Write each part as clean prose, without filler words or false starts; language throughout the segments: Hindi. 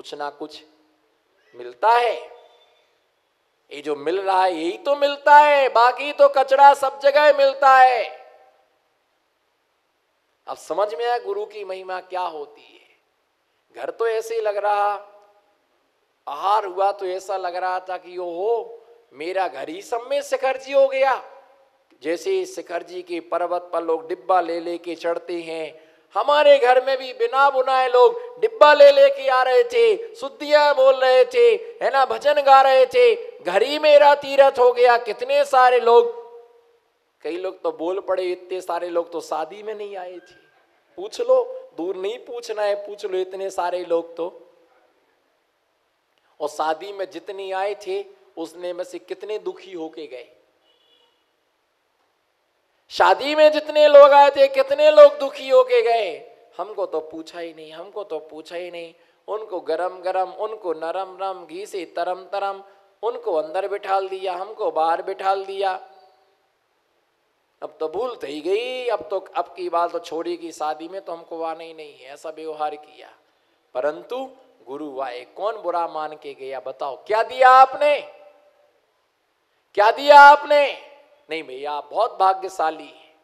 कुछ ना कुछ मिलता है। ये जो मिल रहा है यही तो मिलता है, बाकी तो कचरा सब जगह मिलता है। अब समझ में आया गुरु की महिमा क्या होती है। घर तो ऐसे ही लग रहा, आहार हुआ तो ऐसा लग रहा था कि यो हो मेरा घर ही सब में शिखर जी हो गया। जैसे शिखर जी के पर्वत पर लोग डिब्बा ले लेके चढ़ते हैं, हमारे घर में भी बिना बुनाए लोग डिब्बा ले लेके आ रहे थे, शुद्धियां बोल रहे थे, है ना, भजन गा रहे थे, घर ही मेरा तीरथ हो गया। कितने सारे लोग, कई लोग तो बोल पड़े, इतने सारे लोग तो शादी में नहीं आए थे। पूछ लो, दूर नहीं पूछना है, पूछ लो, इतने सारे लोग तो। और शादी में जितनी आए थे उसने में से कितने दुखी होके गए। शादी में जितने लोग आए थे कितने लोग दुखी होके गए। हमको तो पूछा ही नहीं, हमको तो पूछा ही नहीं। उनको गरम गरम, उनको नरम नरम, घी से तरम तरम, उनको अंदर बिठाल दिया, हमको बाहर बिठाल दिया। अब तो भूल तो ही गई, अब की बात तो छोड़ी की शादी में तो हमको आना ही नहीं है, ऐसा व्यवहार किया। परंतु गुरु आए, कौन बुरा मान के गया? बताओ, क्या दिया आपने, क्या दिया आपने? नहीं भैया आप बहुत भाग्यशाली हैं।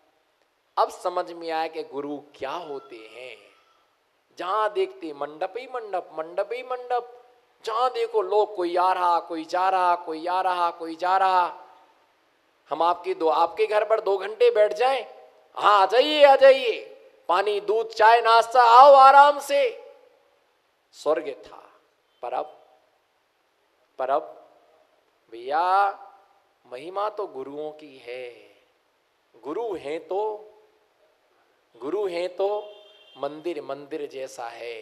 अब समझ में आया कि गुरु क्या होते हैं। जहां देखते मंडप ही मंडप, मंडप ही मंडप, जहां देखो लोग, कोई आ रहा, कोई जा रहा, कोई आ रहा, कोई जा रहा। हम आपके घर पर 2 घंटे बैठ जाएं, हाँ आ जाइए आ जाइए, पानी दूध चाय नाश्ता, आओ आराम से, स्वर्ग था। पर अब भैया महिमा तो गुरुओं की है। गुरु हैं तो मंदिर मंदिर जैसा है।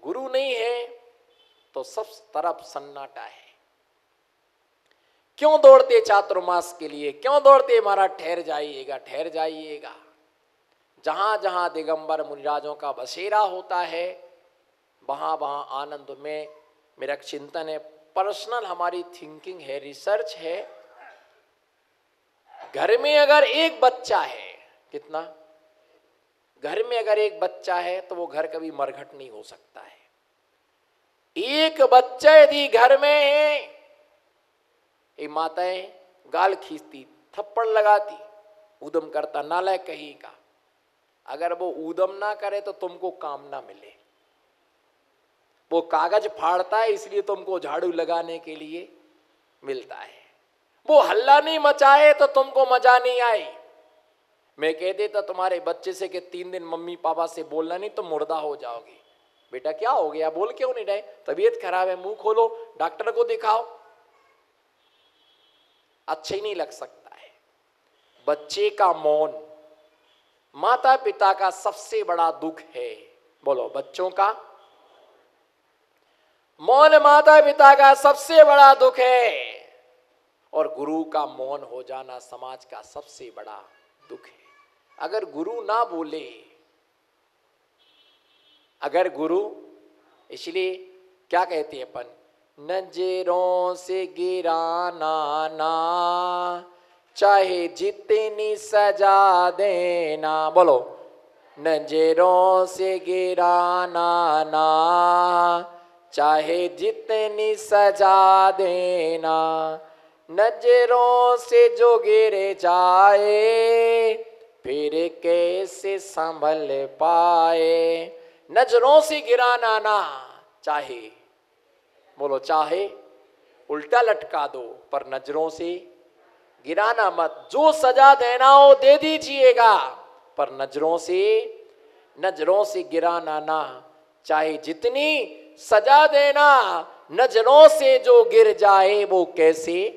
गुरु नहीं है तो सब तरफ सन्नाटा है। क्यों दौड़ते चातुर्मास के लिए, क्यों दौड़ते महाराज? ठहर जाइएगा, ठहर जाइएगा। जहां जहां दिगंबर मुनिराजों का बसेरा होता है वहां वहां आनंद में। मेरा चिंतन है, पर्सनल हमारी थिंकिंग है, रिसर्च है। घर में अगर एक बच्चा है, कितना? घर में अगर एक बच्चा है तो वो घर कभी मरघट नहीं हो सकता है। एक बच्चा यदि घर में है, ये माताएं गाल खींचती, थप्पड़ लगाती, ऊधम करता, नालायक कहीं का। अगर वो ऊधम ना करे तो तुमको काम ना मिले। वो कागज फाड़ता है इसलिए तुमको झाड़ू लगाने के लिए मिलता है। वो हल्ला नहीं मचाए तो तुमको मजा नहीं आई। मैं कह देता तुम्हारे बच्चे से कि 3 दिन मम्मी पापा से बोलना नहीं तो मुर्दा हो जाओगे। बेटा क्या हो गया, बोल क्यों नहीं रहे? तबीयत खराब है, मुंह खोलो, डॉक्टर को दिखाओ। अच्छा ही नहीं लग सकता है। बच्चे का मौन माता पिता का सबसे बड़ा दुख है। बोलो, बच्चों का मौन माता पिता का सबसे बड़ा दुख है। और गुरु का मौन हो जाना समाज का सबसे बड़ा दुख है। अगर गुरु ना बोले, अगर गुरु, इसलिए क्या कहते हैं अपन, नजरों से गिराना ना, चाहे जितनी सजा देना। बोलो, नजरों से गिराना ना, चाहे जितनी सजा देना। नजरों से जो गिर जाए फिर कैसे संभल पाए। नजरों से गिराना ना, चाहे, बोलो, चाहे उल्टा लटका दो पर नजरों से गिराना मत। जो सजा देना हो दे दीजिएगा पर नजरों से गिराना ना। चाहे जितनी सजा देना, नजरों से जो गिर जाए वो कैसे,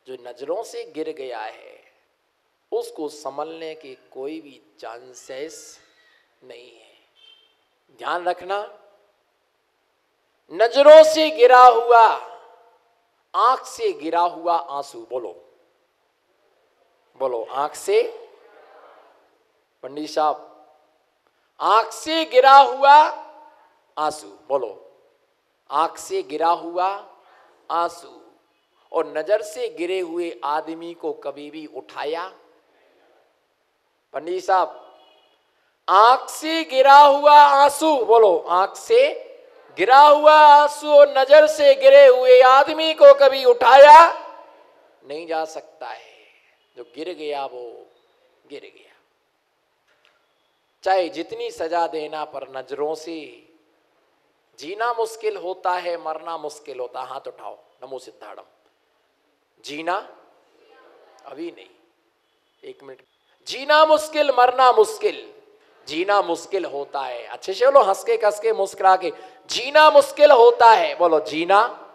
जो नजरों से गिर गया है उसको संभलने की कोई भी चांसेस नहीं है। ध्यान रखना, नजरों से गिरा हुआ, आंख से गिरा हुआ आंसू, बोलो बोलो, आंख से, पंडित साहब, आंख से गिरा हुआ आंसू, बोलो, आंख से गिरा हुआ आंसू। और नजर से गिरे हुए आदमी को कभी भी उठाया, पंडित साहब, आंख से गिरा हुआ आंसू, बोलो, आंख से गिरा हुआ आंसू और नजर से गिरे हुए आदमी को कभी उठाया नहीं जा सकता है। जो गिर गया वो गिर गया। चाहे जितनी सजा देना, पर नजरों से जीना मुश्किल होता है, मरना मुश्किल होता है। हाथ उठाओ, नमो सिद्धाड़म। जीना अभी नहीं, एक मिनट। जीना मुश्किल, मरना मुश्किल। जीना मुश्किल होता है, अच्छे से बोलो, हंस के कस के मुस्कुरा के। जीना मुश्किल होता है, बोलो जीना,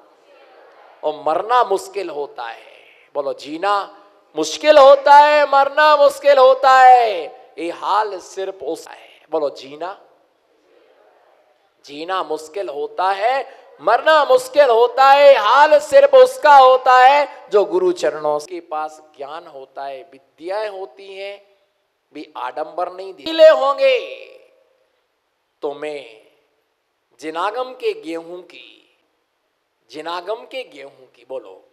और मरना मुश्किल होता है, बोलो जीना मुश्किल होता है, मरना मुश्किल होता है। ये हाल सिर्फ उसका है, बोलो जीना, जीना मुश्किल होता है, मरना मुश्किल होता है। हाल सिर्फ उसका होता है जो गुरु चरणों के पास ज्ञान होता है, विद्याएं होती हैं, भी आडंबर नहीं दिले होंगे। तो मैं जिनागम के गेहूं की, जिनागम के गेहूं की, बोलो,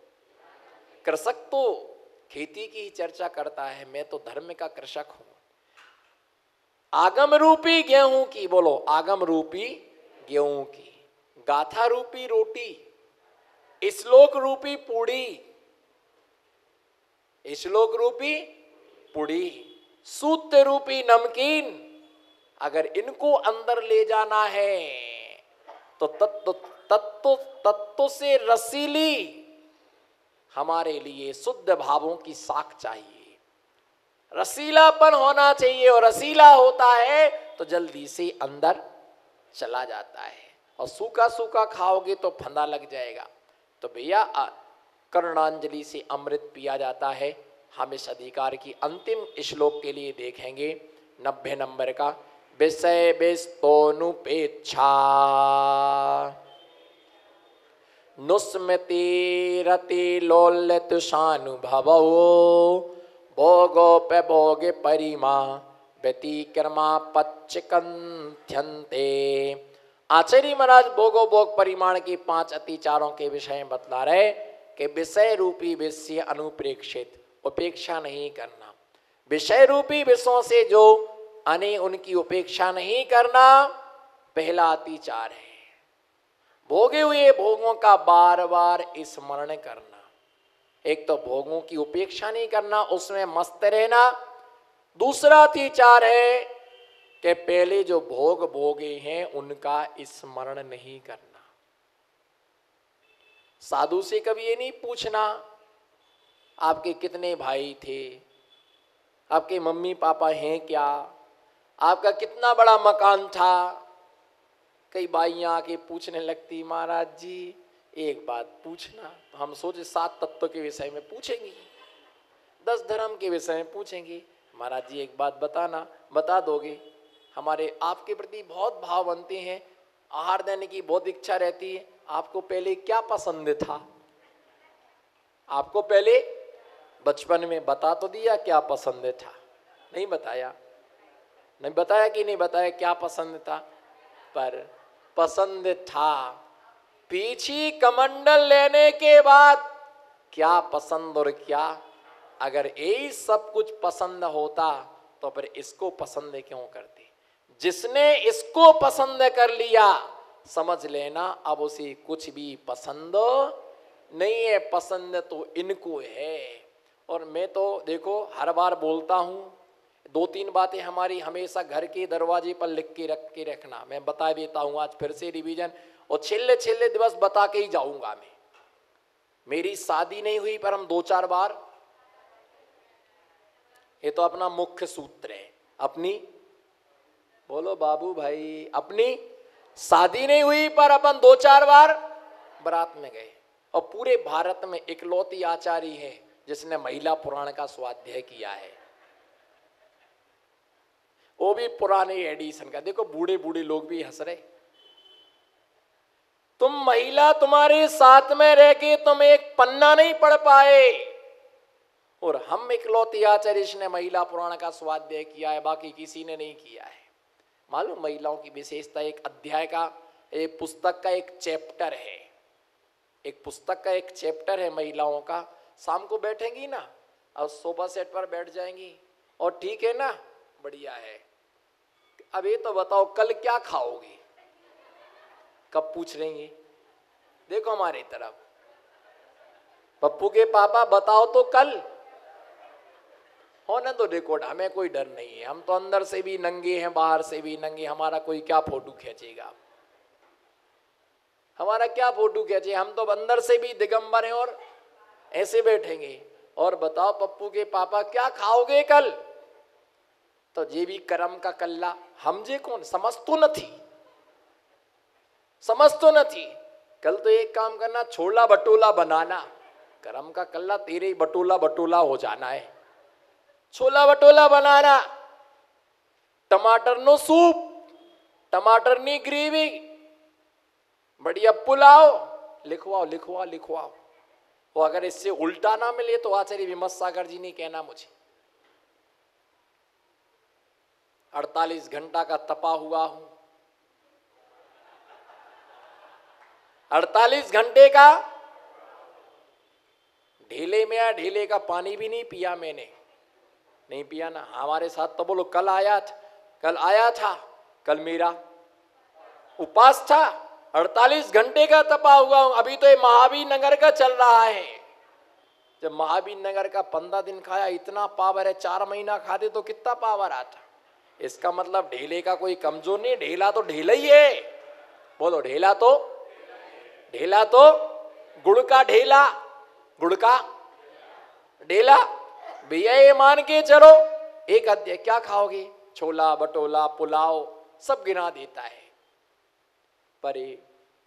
कृषक तो खेती की ही चर्चा करता है, मैं तो धर्म का कृषक हूं। आगम रूपी गेहूं की, बोलो, आगम रूपी गेहूं की, गाथा रूपी रोटी, श्लोक रूपी पूड़ी, श्लोक रूपी पूड़ी, सूत्र रूपी नमकीन। अगर इनको अंदर ले जाना है तो तत्व से रसीली हमारे लिए शुद्ध भावों की साख चाहिए। रसीलापन होना चाहिए, और रसीला होता है तो जल्दी से अंदर चला जाता है। और सूखा सूखा खाओगे तो फंदा लग जाएगा। तो भैया करुणांजलि से अमृत पिया जाता है। हम इस अधिकार की अंतिम श्लोक के लिए देखेंगे 90 नंबर का। विषय विस्तोनुपेक्षा नुस्मृति रति लोल्यतुषानुभवो भोगोपभोग परिमा व्यतिक्रमा पच्चकंथ्यन्ते। आचार्य महाराज भोगो भोग परिमाण के 5 अतिचारों के विषय में बतला रहे कि विषय रूपी विषय अनुप्रेक्षित, उपेक्षा नहीं करना। विषय रूपी विषयों से जो अने उनकी उपेक्षा नहीं करना पहला अतिचार है। भोगे हुए भोगों का बार बार स्मरण करना। एक तो भोगों की उपेक्षा नहीं करना, उसमें मस्त रहना। दूसरा अतिचार है कि पहले जो भोग भोगे हैं उनका स्मरण नहीं करना। साधु से कभी ये नहीं पूछना आपके कितने भाई थे, आपके मम्मी पापा हैं क्या, आपका कितना बड़ा मकान था। कई बाइयां आके पूछने लगती, महाराज जी एक बात पूछना। तो हम सोचे 7 तत्व के विषय में पूछेंगी, 10 धर्म के विषय में पूछेंगे। महाराज जी एक बात बताना, बता दोगे? हमारे आपके प्रति बहुत भाव बनते हैं, आहार देने की बहुत इच्छा रहती है। आपको पहले क्या पसंद था? आपको पहले बचपन में बता तो दिया क्या पसंद था? नहीं बताया। नहीं बताया कि नहीं बताया क्या पसंद था? पर पसंद था। पीछी कमंडल लेने के बाद क्या पसंद और क्या, अगर यही सब कुछ पसंद होता तो फिर इसको पसंद क्यों करते? जिसने इसको पसंद कर लिया समझ लेना अब उसे कुछ भी पसंद नहीं है। पसंद तो इनको है। और मैं तो देखो हर बार बोलता हूँ, 2-3 बातें हमारी हमेशा घर के दरवाजे पर लिख के रखना। मैं बता देता हूँ आज फिर से रिवीजन, और छिल्ले दिवस बता के ही जाऊंगा मैं। मेरी शादी नहीं हुई पर हम 2-4 बार, ये तो अपना मुख्य सूत्र है। अपनी, बोलो बाबू भाई, अपनी शादी नहीं हुई पर अपन 2-4 बार बारात में गए। और पूरे भारत में इकलौती आचार्य है जिसने महिला पुराण का स्वाध्याय किया है, वो भी पुराने एडिशन का। देखो बूढ़े बूढ़े लोग भी हंस रहे। तुम महिला, तुम्हारे साथ में रह के तुम एक पन्ना नहीं पढ़ पाए, और हम इकलौती आचार्य ने महिला पुराण का स्वाध्याय किया है, बाकी किसी ने नहीं किया है। मालूम महिलाओं की विशेषता, एक अध्याय का, एक पुस्तक का एक चैप्टर है, एक पुस्तक का एक चैप्टर है महिलाओं का। शाम को बैठेंगी ना और सोफा सेट पर बैठ जाएंगी और ठीक है ना, बढ़िया है। अब ये तो बताओ कल क्या खाओगे? कब पूछ लेंगे? देखो हमारी तरफ, पप्पू के पापा बताओ तो कल होने तो रिकॉर्ड, हमें कोई डर नहीं है, हम तो अंदर से भी नंगे हैं बाहर से भी नंगे, हमारा कोई क्या फोटो खींचेगा? हमारा क्या फोटो खींचे? हम तो अंदर से भी दिगंबर हैं और ऐसे बैठेंगे। और बताओ पप्पू के पापा क्या खाओगे कल? तो ये भी कर्म का कल्ला, हम जे कौन समझ तो न थी, समझ तो न थी। कल तो एक काम करना, छोला भटूला बनाना, कर्म का कल्ला तेरे ही बटोला बटोला हो जाना है। छोला भटूला बनाना, टमाटर नो सूप, टमाटर नी ग्रेवी, बढ़िया पुलाव, लिखवाओ लिखवाओ लिखवाओ। वो अगर इससे उल्टा ना मिले तो आचार्य विमत सागर जी ने कहना मुझे 48 घंटा का तपा हुआ हूं, 48 घंटे का ढीले में आया, ढीले का पानी भी नहीं पिया मैंने, नहीं पिया ना। हमारे साथ तो बोलो कल आया था, कल आया था, कल मेरा उपास था, 48 घंटे का तपा हुआ हूं। अभी तो ये महावीर नगर का चल रहा है, जब महावीर नगर का 15 दिन खाया इतना पावर है, 4 महीना खाते तो कितना पावर आता। इसका मतलब ढेले का कोई कमजोर नहीं, ढेला तो ढेला ही है। बोलो ढेला तो, ढेला तो गुड़ का ढेला, गुड़ का ढेला। भैया ये मान के चलो, एक अध्याय क्या खाओगे? छोला भटोला पुलाव सब गिना देता है, पर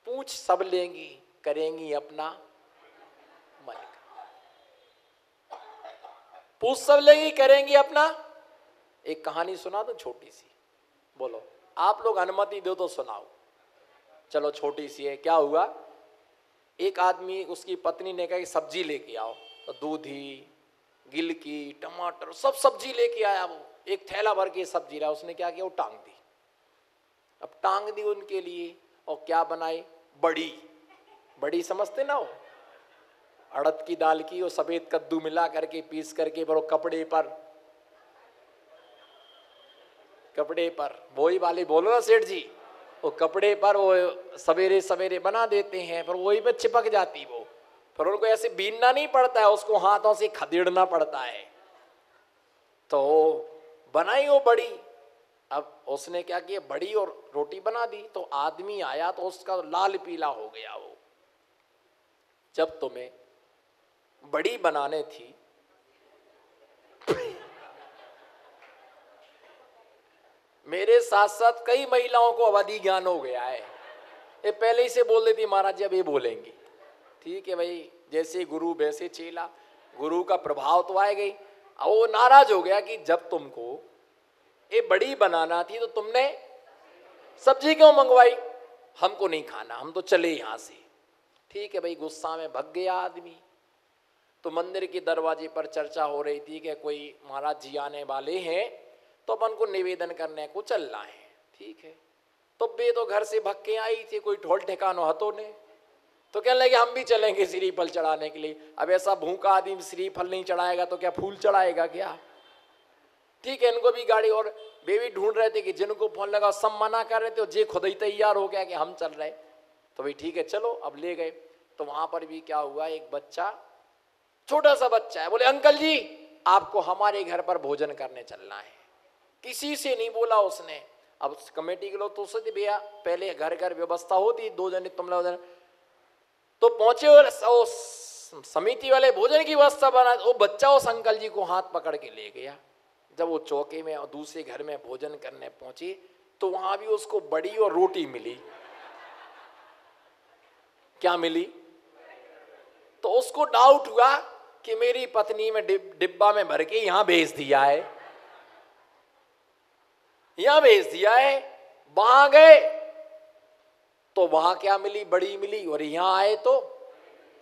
पूछ सब लेंगी, करेंगी अपना मन का। पूछ सब लेंगी, करेंगी अपना। एक कहानी सुना दो छोटी सी, बोलो आप लोग अनुमति दो तो सुनाओ। चलो छोटी सी है। क्या हुआ, एक आदमी, उसकी पत्नी ने कहा कि सब्जी लेके आओ, तो दूधी गिलकी टमाटर सब सब्जी लेके आया। वो एक थैला भर के सब्जी रहा, उसने क्या किया, वो टांग दी। अब टांग दी उनके लिए, और क्या बनाई, बड़ी, बड़ी समझते ना हो, अड़द की दाल की, और सफेद कद्दू मिला करके पीस करके, पर कपड़े पर, कपड़े पर वही वाले बोलो ना सेठ जी, वो कपड़े पर वो सवेरे सवेरे बना देते हैं, पर वही पे चिपक जाती वो, पर उनको ऐसे बीनना नहीं पड़ता है, उसको हाथों से खदेड़ना पड़ता है। तो बनाई वो बड़ी। अब उसने क्या किया, बड़ी और रोटी बना दी। तो आदमी आया तो उसका लाल पीला हो गया वो। जब तुम्हें बड़ी बनाने थी मेरे साथ साथ कई महिलाओं को अवधि ज्ञान हो गया है, ये पहले ही से बोल देती महाराज जी अब ये बोलेंगी, ठीक है भाई, जैसे गुरु वैसे चेला, गुरु का प्रभाव तो आएगा ही। अब वो नाराज हो गया कि जब तुमको ये बड़ी बनाना थी तो तुमने सब्जी क्यों मंगवाई, हमको नहीं खाना, हम तो चले यहाँ से। ठीक है भाई, गुस्सा में भग गया आदमी। तो मंदिर के दरवाजे पर चर्चा हो रही थी कि कोई महाराज जी आने वाले हैं, तो अपन को निवेदन करने को चलना है। ठीक है, तो बे तो घर से भग के आई थी, कोई ठोल ठिकानो हतो ने, तो कहने लगे हम भी चलेंगे श्रीफल चढ़ाने के लिए। अब ऐसा भूखा आदमी श्रीफल नहीं चढ़ाएगा तो क्या फूल चढ़ाएगा क्या? ठीक है, इनको भी गाड़ी, और वे भी ढूंढ रहे थे कि जिनको फोन लगा सब मना कर रहे थे, और जे खुद ही तैयार हो गया कि हम चल रहे। तो भाई ठीक है चलो, अब ले गए। तो वहां पर भी क्या हुआ, एक बच्चा, छोटा सा बच्चा है, बोले अंकल जी आपको हमारे घर पर भोजन करने चलना है। किसी से नहीं बोला उसने। अब कमेटी के लोग तो सोचते भैया पहले घर घर व्यवस्था होती, 2 जने तुम लोग, तो पहुंचे और समिति वाले भोजन की व्यवस्था बना। वो बच्चा उस अंकल जी को हाथ पकड़ के ले गया। जब वो चौके में और दूसरे घर में भोजन करने पहुंची तो वहां भी उसको बड़ी और रोटी मिली। क्या मिली? तो उसको डाउट हुआ कि मेरी पत्नी में डिब्बा में भर के यहां भेज दिया है, यहां भेज दिया है। वहां गए तो वहां क्या मिली, बड़ी मिली, और यहां आए तो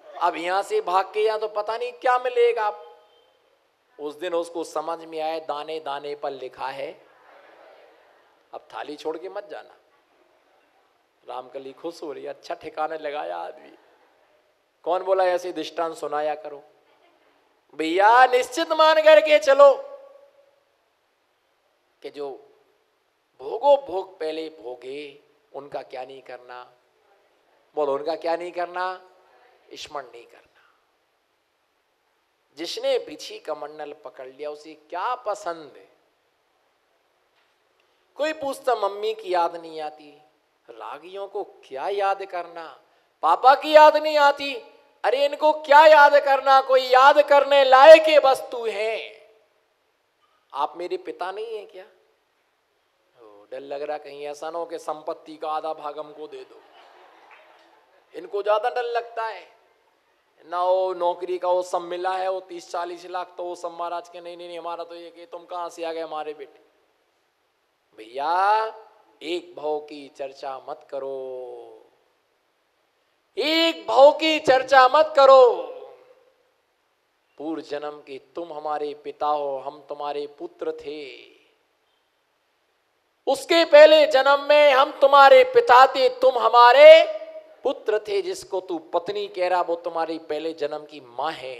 अब यहां से भाग के यहां तो पता नहीं क्या मिलेगा। उस दिन उसको समझ में आया दाने दाने पर लिखा है, अब थाली छोड़ के मत जाना। रामकली खुश हो रही है, अच्छा ठिकाने लगाया आदमी। कौन बोला ऐसे दृष्टांत सुनाया करो भैया, निश्चित मान करके चलो कि जो भोगो भोग पहले भोगे, उनका क्या नहीं करना, बोलो उनका क्या नहीं करना, स्मरण नहीं करना। जिसने बिछी कमंडल पकड़ लिया उसे क्या पसंद है। कोई पूछता मम्मी की याद नहीं आती, रागियों को क्या याद करना, पापा की याद नहीं आती, अरे इनको क्या याद करना, कोई याद करने लायक ये वस्तु है। आप मेरे पिता नहीं है क्या? डर लग रहा कहीं ऐसा ना हो कि संपत्ति का आधा भाग हमको दे दो, इनको ज्यादा डर लगता है ना। वो नौकरी का वो सब मिला है, वो 30-40 लाख, तो वो सब महाराज के नहीं नहीं नहीं, हमारा तो ये कि तुम कहां से आ गए हमारे बेटे। भैया एक भाव की चर्चा मत करो, एक भाव की चर्चा मत करो। पूर्व जन्म के तुम हमारे पिता हो, हम तुम्हारे पुत्र थे। उसके पहले जन्म में हम तुम्हारे पिता थे, तुम हमारे पुत्र थे। जिसको तू पत्नी कह रहा वो तुम्हारी पहले जन्म की माँ है।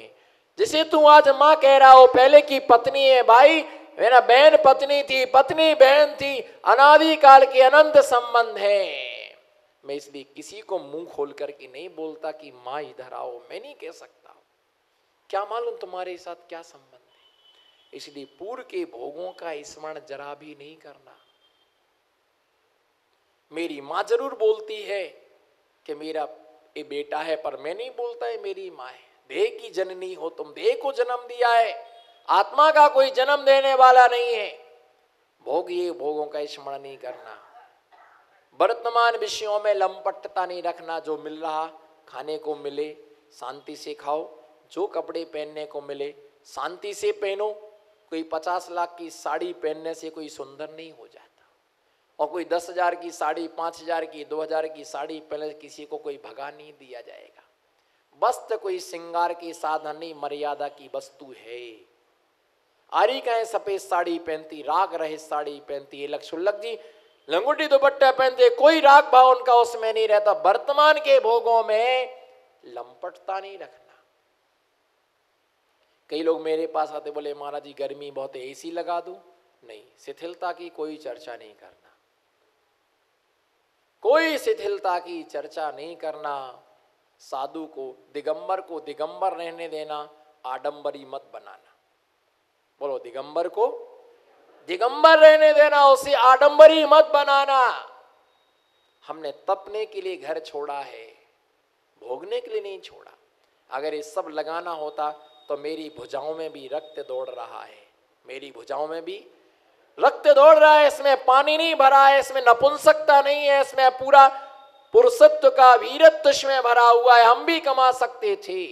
जिसे तू आज माँ कह रहा हो पहले की पत्नी है। भाई मेरा बहन पत्नी थी, पत्नी बहन थी, अनादि काल के अनंत संबंध है। मैं इसलिए किसी को मुंह खोल करके नहीं बोलता कि माँ इधर आओ, मैं नहीं कह सकता, क्या मालूम तुम्हारे साथ क्या संबंध है। इसलिए पूर्व के भोगों का स्मरण जरा भी नहीं करना। मेरी माँ जरूर बोलती है कि मेरा ये बेटा है, पर मैं नहीं बोलता है मेरी माँ है। देह की जननी हो तुम, देह को जन्म दिया है, आत्मा का कोई जन्म देने वाला नहीं है। भोग ये भोगों का स्मरण नहीं करना। वर्तमान विषयों में लंपटता नहीं रखना। जो मिल रहा खाने को मिले शांति से खाओ, जो कपड़े पहनने को मिले शांति से पहनो। कोई 50 लाख की साड़ी पहनने से कोई सुंदर नहीं हो जाता, और कोई 10,000 की साड़ी, 5,000 की, 2,000 की साड़ी पहले किसी को कोई भगा नहीं दिया जाएगा। वस्त्र कोई श्रृंगार के साधन नहीं, मर्यादा की वस्तु है। आरी कहें सफेद साड़ी पहनती, राग रहे साड़ी पहनती है। लक्षुल्लक जी लंगोटी दुपट्टा पहनते, कोई राग भाव उनका उसमें नहीं रहता। वर्तमान के भोगों में लंपटता नहीं रखना। कई लोग मेरे पास आते, बोले महाराज जी गर्मी बहुत है, एसी लगा दूं? नहीं, शिथिलता की कोई चर्चा नहीं करना, कोई शिथिलता की चर्चा नहीं करना। साधु को दिगंबर रहने देना, आडंबरी मत बनाना। बोलो दिगंबर को दिगंबर रहने देना, उसे आडंबरी मत बनाना। हमने तपने के लिए घर छोड़ा है, भोगने के लिए नहीं छोड़ा। अगर ये सब लगाना होता तो मेरी भुजाओं में भी रक्त दौड़ रहा है, मेरी भुजाओं में भी रक्त दौड़ रहा है। इसमें पानी नहीं भरा है, इसमें नपुंसकता नहीं है, इसमें पूरा पुरुषत्व का वीरत्व इसमें भरा हुआ है। हम भी कमा सकते थे।